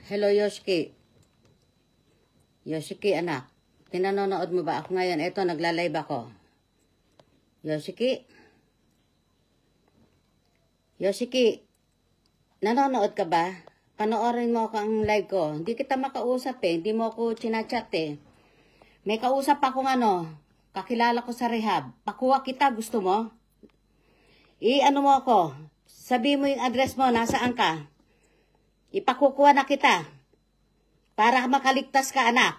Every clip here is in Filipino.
Hello, Yoshiki. Yoshiki, anak. Pinanonood mo ba ako ngayon? Eto, nagla-live ako. Yoshiki? Yoshiki, nanonood ka ba? Panoorin mo ako ang live ko. Hindi kita makausap eh. Hindi mo ako chinachat eh. May kausap akong kakilala ko sa rehab. Pakuha kita, gusto mo? I-ano mo ako. Sabi mo yung address mo, nasaan ka? Ipakukuha na kita. Para makaligtas ka, anak.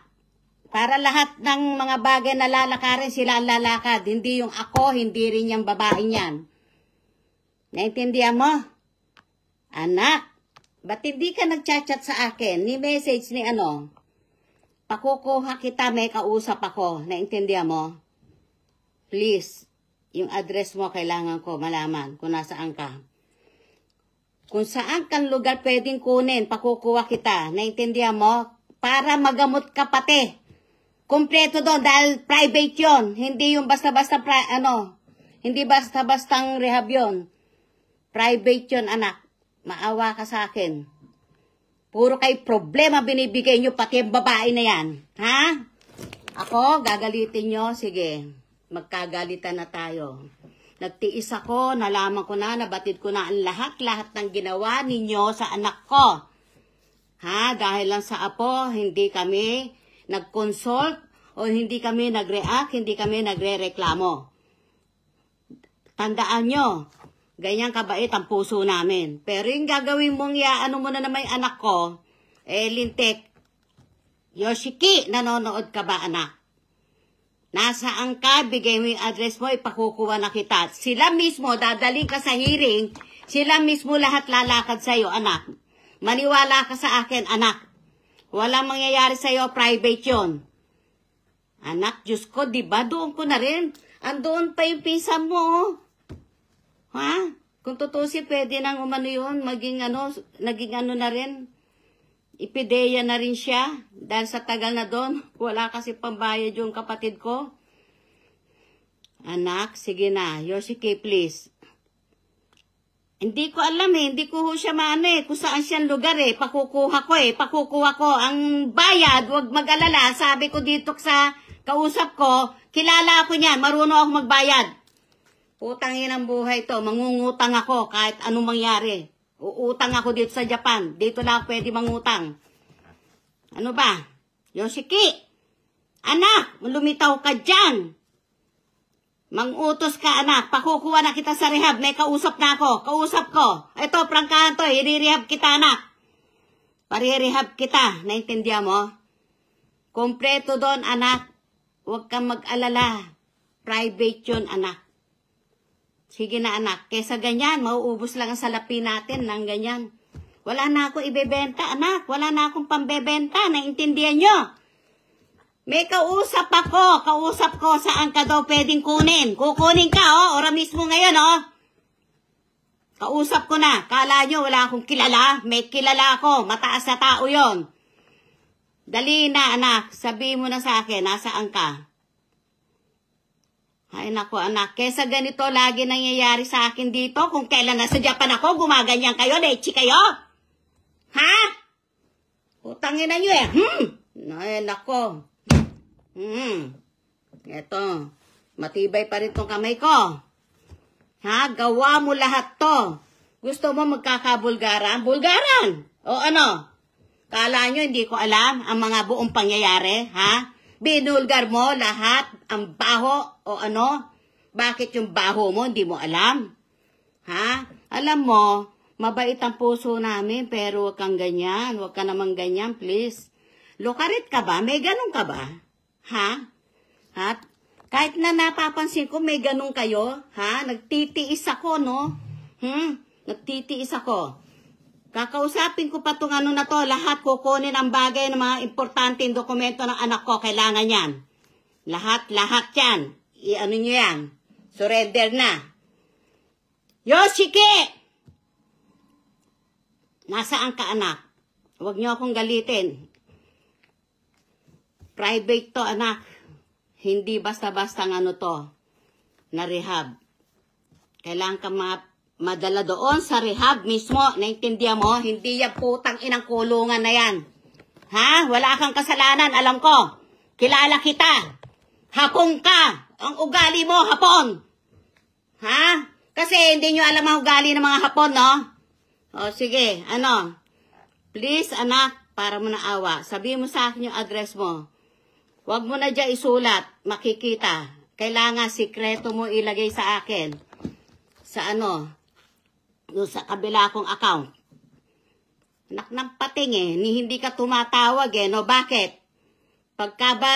Para lahat ng mga bagay na lalakarin, sila ang lalakad. Hindi yung ako, hindi rin yung babae niyan. Naintindihan mo? Anak, ba't hindi ka nagchat-chat sa akin? Ni message ni Pakukuha kita, may kausap ako. Naintindihan mo? Please, yung address mo kailangan ko malaman kung nasaan ka. Kung saan kang lugar pwedeng kunin, pakukuha kita. Naintindihan mo? Para magamot ka pati. Kompleto doon dahil private yon. Hindi yung basta-basta hindi basta-bastang rehab yon. Private yon, anak. Maawa ka sa akin. Puro kay problema binibigay nyo pati yung babae na yan. Ha? Ako, gagalitin nyo. Sige, magkagalitan na tayo. Nagtiis ako, nalaman ko na, nabatid ko na ang lahat-lahat ng ginawa ninyo sa anak ko. Ha? Dahil lang sa apo, hindi kami nag-consult o hindi kami nag-react, hindi kami nagre-reklamo. Tandaan nyo, ganyan kabait ang puso namin. Pero yung gagawin mong mo na naman yung anak ko, lintik. Yoshiki, nanonood ka ba, anak? Nasaan ka? Bigay mo yung address mo, ipakukuha na kita. Sila mismo, dadaling ka sa hearing, sila mismo lahat lalakad sa'yo, anak. Maniwala ka sa akin, anak. Walang mangyayari sa'yo, private yon. Anak, Diyos ko, diba? Doon ko na rin. Andoon pa yung pinsan mo. Ha? Kung tutusin, pwede nang yun, naging na rin. Ipideya na rin siya. Dahil sa tagal na doon, wala kasi pambayad yung kapatid ko. Anak, sige na. Yoshiki, please. Hindi ko alam hindi ko siya kung saan siyang lugar Pakukuha ko Ang bayad, wag mag-alala. Sabi ko dito sa kausap ko, kilala ako niyan, marunong ako magbayad. Utangin ang buhay to, mangungutang ako kahit anong mangyari. Uutang ako dito sa Japan. Dito lang ako pwede mangutang. Ano ba? Yoshiki, anak, lumitaw ka dyan. Mangutos ka, anak. Pakukuha na kita sa rehab. May kausap na ako. Kausap ko. Ito, prangkahan to. I-rehab kita, anak. Pare-rehab kita. Naintindihan mo? Kompleto doon, anak. Huwag kang mag-alala. Private yun, anak. Sige na, anak. Kesa ganyan, mauubos lang ang salapi natin ng ganyan. Wala na ako ibebenta, anak. Wala na akong pambebenta. Naintindihan nyo? May kausap ako. Kausap ko saan ka daw pwedeng kunin. Kukunin ka, Ora mismo ngayon, Kausap ko na. Kala nyo wala akong kilala? May kilala ako. Mataas na tao yon. Dali na, anak. Sabi mo na sa akin, nasaan ka? Ay, nako, anak. Kesa ganito lagi nangyayari sa akin dito. Kung kailan nasa Japan ako, gumaganyan kayo, lechi kayo. Ha? Utangin na nyo Ay, nako. Eto. Matibay pa rin tong kamay ko. Ha? Gawa mo lahat to. Gusto mo magkakabulgaran? Bulgaran! O ano? Kala nyo hindi ko alam ang mga buong pangyayari? Ha? Binulgar mo lahat ang baho o ano? Bakit yung baho mo hindi mo alam? Ha? Alam mo, mabait ang puso namin pero huwag kang ganyan. Huwag ka naman ganyan, please. Lukarit ka ba? May ganun ka ba? Ha? Ha? Kahit na napapansin ko may ganun kayo, ha? Nagtitiis ako, no? Nagtitiis ako. Kakausapin ko pa itong na to, lahat kukunin ang bagay ng mga importanteng dokumento ng anak ko, kailangan yan. Lahat yan. I-ano nyo yan. Surrender na. Yoshiki! Nasaan ka, anak? Huwag nyo akong galitin. Private to, anak. Hindi basta-basta to, na rehab. Kailangan ka madala doon sa rehab mismo. Naintindihan mo? Hindi yan putang inang kulungan na yan. Ha? Wala kang kasalanan, alam ko. Kilala kita. Hapon ka. Ang ugali mo, hapon. Ha? Kasi hindi nyo alam ang ugali ng mga hapon, no? O, sige, ano? Please, anak, para mo na awa. Sabihin mo sa akin yung address mo. Huwag mo na dyan isulat. Makikita. Kailangan sikreto mo ilagay sa akin. Sa ano? Doon sa kabila kong account. Anak ng pating eh. Hindi ka tumatawag eh. No, bakit? Pagka ba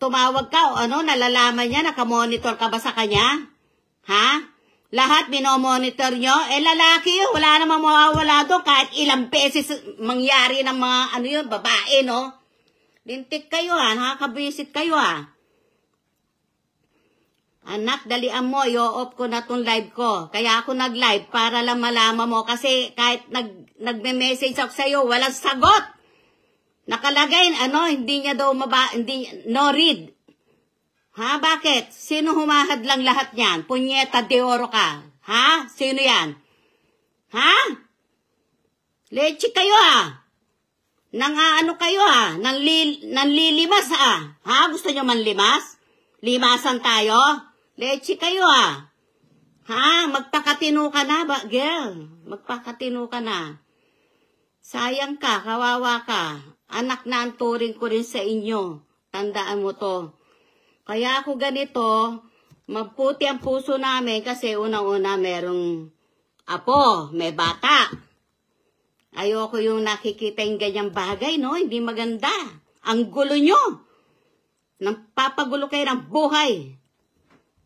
tumawag ka o ano, nalalaman niya, nakamonitor ka ba sa kanya? Ha? Lahat minomonitor nyo? Eh, lalaki yun. Wala namang mawawala doon. Kahit ilang beses mangyari ng mga, ano yun, babae, no? Lintik kayo, ha? Nakakabisit kayo, ha? Anak, dalian mo. I-off ko na tong live ko. Kaya ako nag-live para lang malaman mo. Kasi kahit nagme-message ako sa'yo, walang sagot. Nakalagay, ano, hindi niya daw no read. Ha, bakit? Sino humahad lang lahat niyan? Punyeta de oro ka. Ha? Sino yan? Ha? Leche kayo, ha? Ano kayo, ha? Nanlilimas, ha? Ha? Gusto nyo manlimas? Limasan tayo? Leche kayo, ha? Ha? Magpakatino ka na, ba, girl? Magpakatino ka na. Sayang ka, kawawa ka. Anak na ang turing ko rin sa inyo. Tandaan mo to. Kaya ako ganito, maputi ang puso namin kasi unang-una merong apo, may bata. Ayoko yung nakikita yung ganyang bagay, no? Hindi maganda. Ang gulo nyo. Papagulo kayo ng buhay.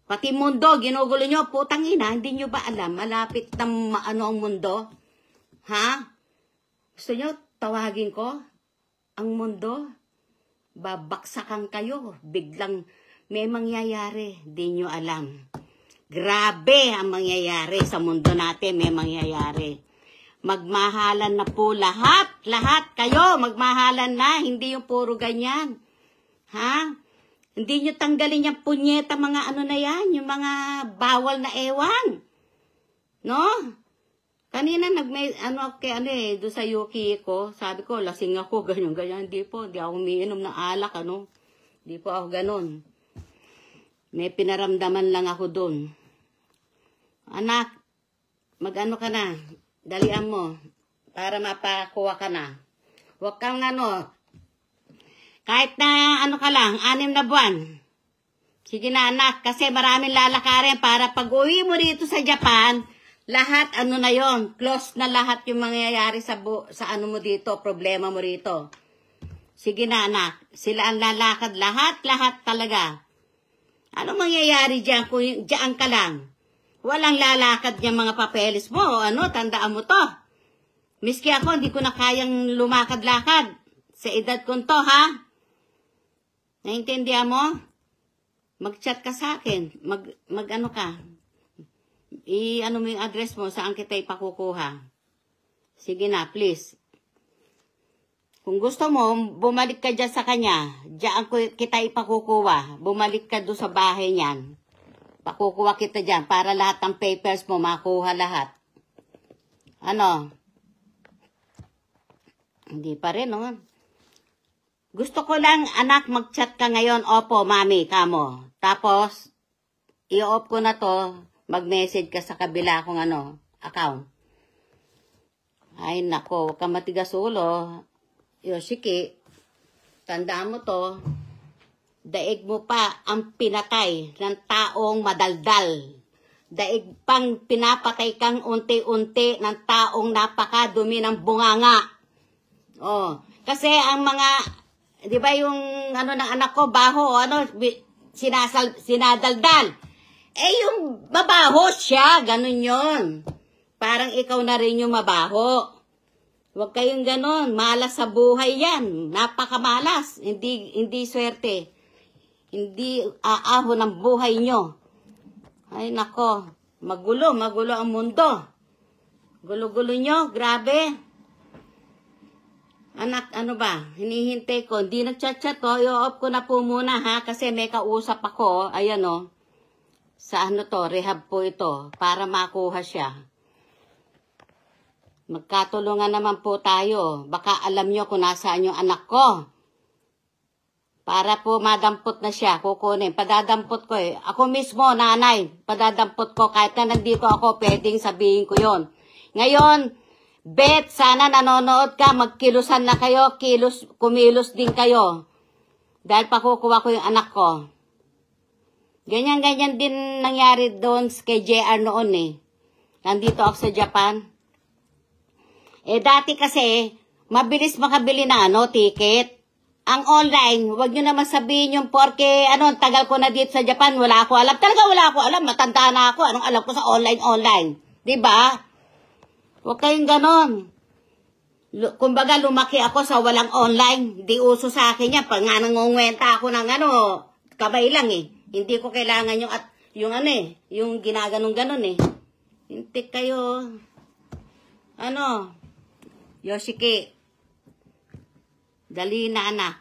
Pati mundo, ginugulo nyo. Putang ina, hindi nyo ba alam? Malapit na ano ang mundo? Ha? Gusto nyo, tawagin ko? Ang mundo, babaksakan kayo. Biglang may mangyayari. Di nyo alam. Grabe ang mangyayari sa mundo natin. May mangyayari. Magmahalan na po lahat. Lahat kayo, magmahalan na. Hindi yung puro ganyan. Ha? Hindi nyo tanggalin yung punyeta mga ano na yan. Yung mga bawal na ewan. No? Kanina doon sa Yuki ko, sabi ko, lasing ako, ganyan. Hindi po, hindi ako umiinom ng alak, ano. Hindi po ako ganun. May pinaramdaman lang ako doon. Anak, mag-ano ka na, dalian mo, para mapakuha ka na. Huwag kang kahit na ka lang, 6 na buwan. Sige na anak, kasi maraming lalakarin para pag-uwi mo dito sa Japan, lahat na yon, close na lahat yung mangyayari sa ano mo dito, problema mo rito. Sige na anak, sila ang lalakad, lahat talaga. Ano mangyayari dyan kung dyan ka lang? Walang lalakad yung mga papeles mo, tandaan mo to. Miski ako, hindi ko na kayang lumakad-lakad. Sa edad ko to, ha? Naintindihan mo? Mag-chat ka sa akin, mag-ano ka. Ano mo yung address mo, saan kita ipakukuha. Sige na, please. Kung gusto mo, bumalik ka dyan sa kanya. Diyan kita ipakukuha. Bumalik ka doon sa bahay niyan. Pakukuha kita dyan para lahat ng papers mo makuha lahat. Ano? Hindi pa rin, no? Gusto ko lang, anak, mag-chat ka ngayon. Opo, mami, kamo. Tapos, i-off ko na to. Mag-message ka sa kabila kung account. Ay, nako, huwag kang matigas ulo. Yoshiki, tandaan mo to, daig mo pa ang pinatay ng taong madaldal. Daig pang pinapatay kang unti-unti ng taong napakadumi ng bunganga. Oh, kasi ang mga, di ba yung ng anak ko, baho, sinadaldal. Eh, yung mabaho siya, ganun yon. Parang ikaw na rin yung mabaho. Huwag kayong ganon. Malas sa buhay yan. Napakamalas. Hindi swerte. Hindi aahon ang buhay nyo. Ay, nako. Magulo ang mundo. Gulo-gulo nyo. Grabe. Anak, ano ba? Hinihintay ko. Hindi nagchat-chat ko. I-off ko na po muna, ha? Kasi may kausap ako. Ayan, Sa rehab po ito. Para makuha siya. Magkatulungan naman po tayo. Baka alam nyo kung nasaan yung anak ko. Para po madampot na siya, kukunin. Padadampot ko eh. Ako mismo, nanay, padadampot ko. Kahit na nandito ako, pwedeng sabihin ko yon. Ngayon, Bet, sana nanonood ka, magkilusan na kayo, kumilos din kayo. Dahil pakukuha ko yung anak ko. Ganyan-ganyan din nangyari doon kay JR noon eh. Nandito ako sa Japan. Eh dati kasi, mabilis makabili na ticket. Ang online, wag nyo naman sabihin yung porke, tagal ko na dito sa Japan, wala ako alam. Talaga wala ako alam, matanda na ako. Anong alam ko sa online? Diba? Huwag kayong ganon. Kumbaga, lumaki ako sa walang online. Di uso sa akin yan. Pag nga nangungwenta ako ng kamay lang eh. Hindi ko kailangan yung ginaganong-ganon eh. Hindi kayo, Yoshiki. Dali na anak.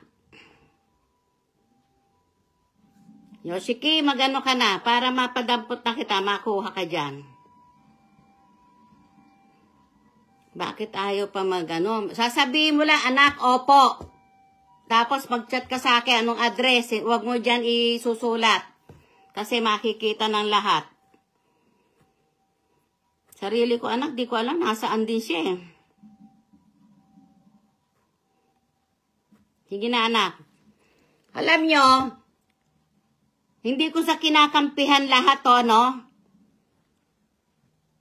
Yoshiki, magano ka na para mapadampot na kita, makuha ka dyan. Bakit ayaw pa magano? Sasabihin mo lang, anak, opo. Tapos mag-chat ka sa akin, anong address. Huwag mo dyan isusulat. Kasi makikita ng lahat. Sarili ko, anak, di ko alam, nasaan din siya eh. Sige na anak. Alam nyo, hindi ko sa kinakampihan lahat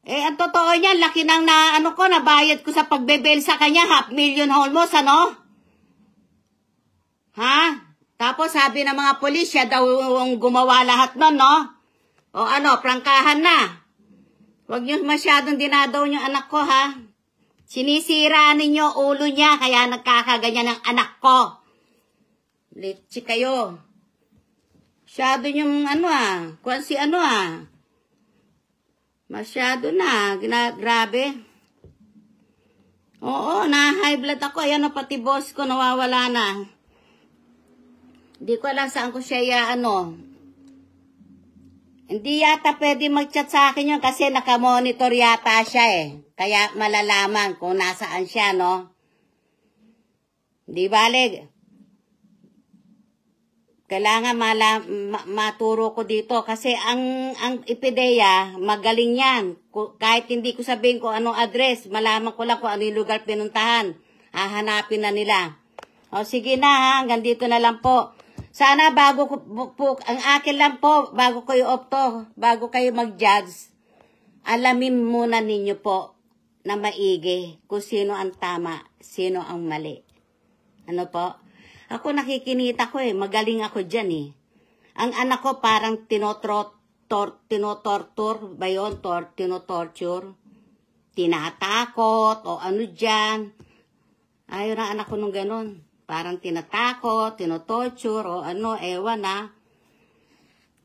Eh, ang totoo niyan, laki ng nabayad ko sa pagbebel sa kanya, 500,000 almost, Ha? Tapos sabi ng mga polis, siya daw gumawa lahat nun, O prangkahan na. Huwag nyo masyadong dinadaw yung anak ko, ha? Sinisira ninyo ulo niya, kaya nagkakaganyan ng anak ko. Litsi kayo. Masyado yung Masyado na. Grabe. Oo, na-high blood ako. Ayan pati boss ko nawawala na. Hindi ko alam saan ko siya Hindi yata pwede mag-chat sa akin yun kasi nakamonitor yata siya eh. Kaya malalaman kung nasaan siya, Di bale. Kailangan maturo ko dito kasi ang IPDEA, magaling yan. Kahit hindi ko sabihin ko anong address, malaman ko lang kung ano yung lugar pinuntahan. Hahanapin na nila. O sige na ha, hanggang dito na lang po. Sana ang akin lang po, bago kayo mag-judge, alamin muna ninyo po na maigi kung sino ang tama, sino ang mali. Ano po? Ako nakikinita ko magaling ako dyan Ang anak ko parang tinotorture ba yun? Tinotorture, tinatakot, o dyan. Ayaw na anak ko nung ganun. Parang tinatakot, tinotorture, o ewan na.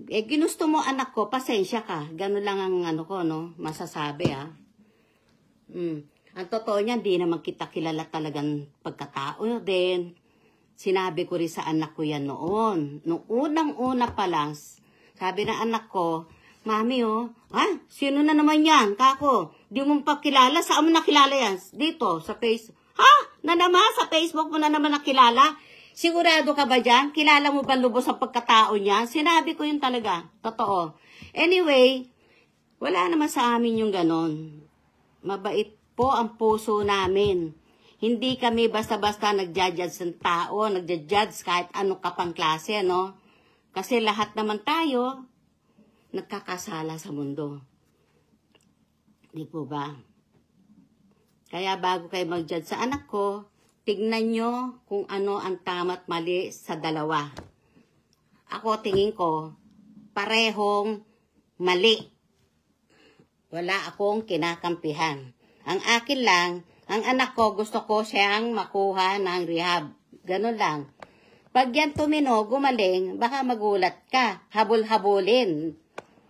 Ginusto mo anak ko, pasensya ka. Ganun lang ang masasabi Ang totoo niya, di naman kita kilala talagang pagkatao din. Sinabi ko rin sa anak ko yan noon. Noong unang-una pa lang, sabi ng anak ko, Mami sino na naman yan? Kako, di mo pa kilala? Saan mo nakilala yan? Dito, sa Facebook. Ha? Na naman? Sa Facebook mo na naman nakilala? Sigurado ka ba dyan? Kilala mo ba lubos ang pagkatao niya? Sinabi ko yun talaga. Totoo. Anyway, wala naman sa amin yung ganon. Mabait po ang puso namin. Hindi kami basta-basta nag-judge ng tao, nag-judge kahit anong kapang klase, Kasi lahat naman tayo nagkakasala sa mundo. Di po ba? Kaya bago kayo mag-judge sa anak ko, tignan nyo kung ano ang tama at mali sa dalawa. Ako tingin ko, parehong mali. Wala akong kinakampihan. Ang akin lang, ang anak ko, gusto ko siyang makuha ng rehab. Ganun lang. Pag yan tumino, gumaling, baka magulat ka. Habol-habulin.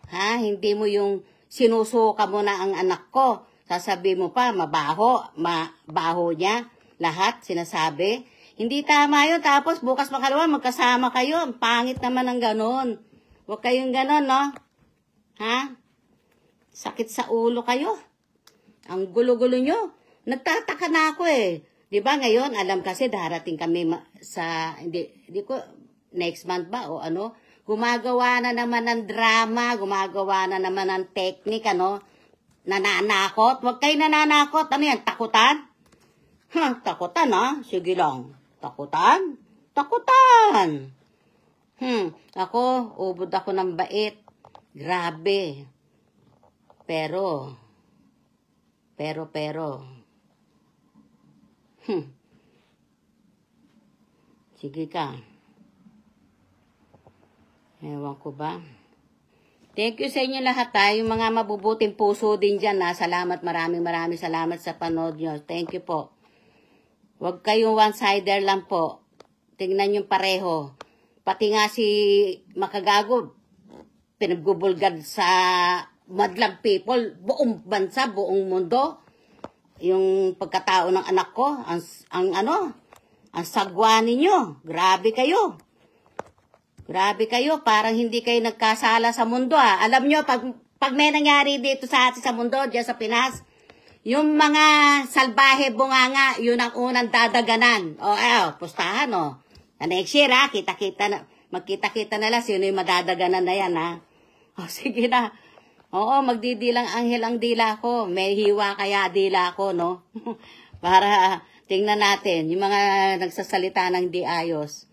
Ha? Hindi mo yung sinusuka mo na ang anak ko. Sasabi mo pa, mabaho niya. Lahat, sinasabi. Hindi tama yun. Tapos bukas makalawa, magkasama kayo. Ang pangit naman ng ganun. Huwag kayong ganun, Ha? Sakit sa ulo kayo. Ang gulo-gulo nyo. Nagtataka na ako eh. Di ba ngayon, alam kasi darating kami sa, hindi ko, next month ba o ano, gumagawa na naman ng drama, gumagawa na naman ng technique, ano, nananakot. Huwag kayo nananakot. Ano yan, takutan? Takutan sige lang. Takutan? Takutan. Ako, ubod ako ng bait. Grabe. Pero. Sige ka. Ewan ko ba. Thank you sa inyo lahat yung mga mabubuting puso din dyan Salamat, maraming salamat sa panood nyo. Thank you po. Huwag kayong one-sider lang po. Tingnan yung pareho. Pati nga si Makagago, pinagbubulgad sa madlang people, buong bansa, buong mundo. Yung pagkatao ng anak ko, ang sagwa ninyo. Grabe kayo. Grabe kayo, parang hindi kayo nagkasala sa mundo Alam nyo, pag may nangyari dito sa atin sa mundo, diyan sa Pinas, yung mga salbahe bunganga, yun ang unang dadaganan. Pustahan next year magkita-kita na lang sino yung madadaganan na yan sige na. Oo, magdidilang anghel ang dila ko. May hiwa kaya dila ko, no? Para tingnan natin yung mga nagsasalita ng di ayos.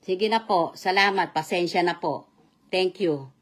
Sige na po. Salamat. Pasensya na po. Thank you.